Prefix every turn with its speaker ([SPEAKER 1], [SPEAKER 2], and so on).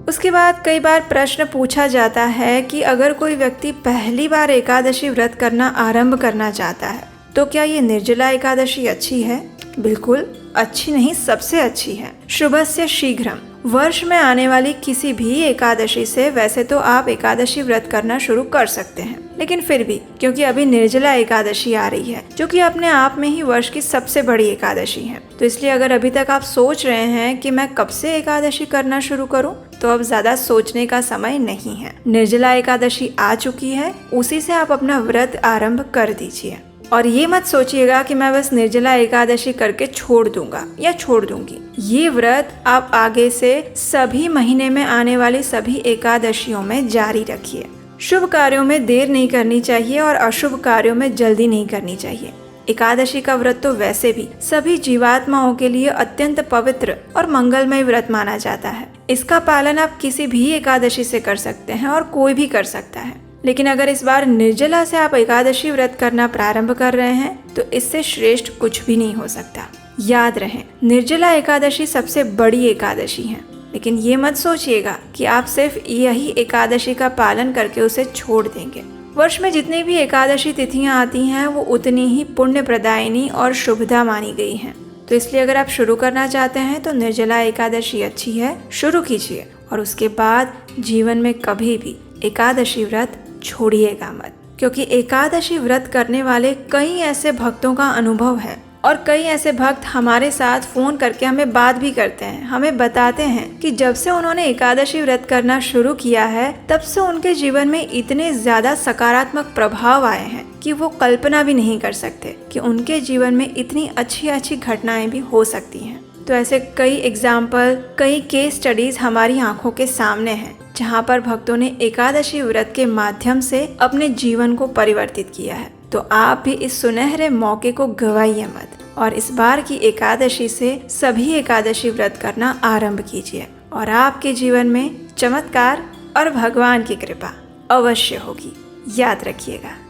[SPEAKER 1] उसके बाद कई बार प्रश्न पूछा जाता है कि अगर कोई व्यक्ति पहली बार एकादशी व्रत करना आरंभ करना चाहता है तो क्या ये निर्जला एकादशी अच्छी है? बिल्कुल अच्छी नहीं, सबसे अच्छी है। शुभस्य शीघ्रम, वर्ष में आने वाली किसी भी एकादशी से वैसे तो आप एकादशी व्रत करना शुरू कर सकते हैं, लेकिन फिर भी क्योंकि अभी निर्जला एकादशी आ रही है जो कि अपने आप में ही वर्ष की सबसे बड़ी एकादशी है, तो इसलिए अगर अभी तक आप सोच रहे हैं कि मैं कब से एकादशी करना शुरू करूं, तो अब ज्यादा सोचने का समय नहीं है। निर्जला एकादशी आ चुकी है, उसी से आप अपना व्रत आरंभ कर दीजिए। और ये मत सोचिएगा कि मैं बस निर्जला एकादशी करके छोड़ दूंगा या छोड़ दूंगी। ये व्रत आप आगे से सभी महीने में आने वाली सभी एकादशियों में जारी रखिए। शुभ कार्यों में देर नहीं करनी चाहिए और अशुभ कार्यों में जल्दी नहीं करनी चाहिए। एकादशी का व्रत तो वैसे भी सभी जीवात्माओं के लिए अत्यंत पवित्र और मंगलमय व्रत माना जाता है। इसका पालन आप किसी भी एकादशी से कर सकते हैं और कोई भी कर सकता है, लेकिन अगर इस बार निर्जला से आप एकादशी व्रत करना प्रारंभ कर रहे हैं तो इससे श्रेष्ठ कुछ भी नहीं हो सकता। याद रहे, निर्जला एकादशी सबसे बड़ी एकादशी है, लेकिन ये मत सोचिएगा कि आप सिर्फ यही एकादशी का पालन करके उसे छोड़ देंगे। वर्ष में जितनी भी एकादशी तिथियां आती हैं वो उतनी ही पुण्य प्रदायिनी और शुभदा मानी गई हैं। तो इसलिए अगर आप शुरू करना चाहते हैं तो निर्जला एकादशी अच्छी है, शुरू कीजिए और उसके बाद जीवन में कभी भी एकादशी व्रत छोड़िएगा मत, क्योंकि एकादशी व्रत करने वाले कई ऐसे भक्तों का अनुभव है और कई ऐसे भक्त हमारे साथ फोन करके हमें बात भी करते हैं, हमें बताते हैं कि जब से उन्होंने एकादशी व्रत करना शुरू किया है तब से उनके जीवन में इतने ज्यादा सकारात्मक प्रभाव आए हैं कि वो कल्पना भी नहीं कर सकते कि उनके जीवन में इतनी अच्छी अच्छी घटनाएं भी हो सकती हैं। तो ऐसे कई एग्जाम्पल, कई केस स्टडीज हमारी आंखों के सामने हैं जहाँ पर भक्तों ने एकादशी व्रत के माध्यम से अपने जीवन को परिवर्तित किया है। तो आप भी इस सुनहरे मौके को गंवाइए मत और इस बार की एकादशी से सभी एकादशी व्रत करना आरंभ कीजिए और आपके जीवन में चमत्कार और भगवान की कृपा अवश्य होगी। याद रखिएगा।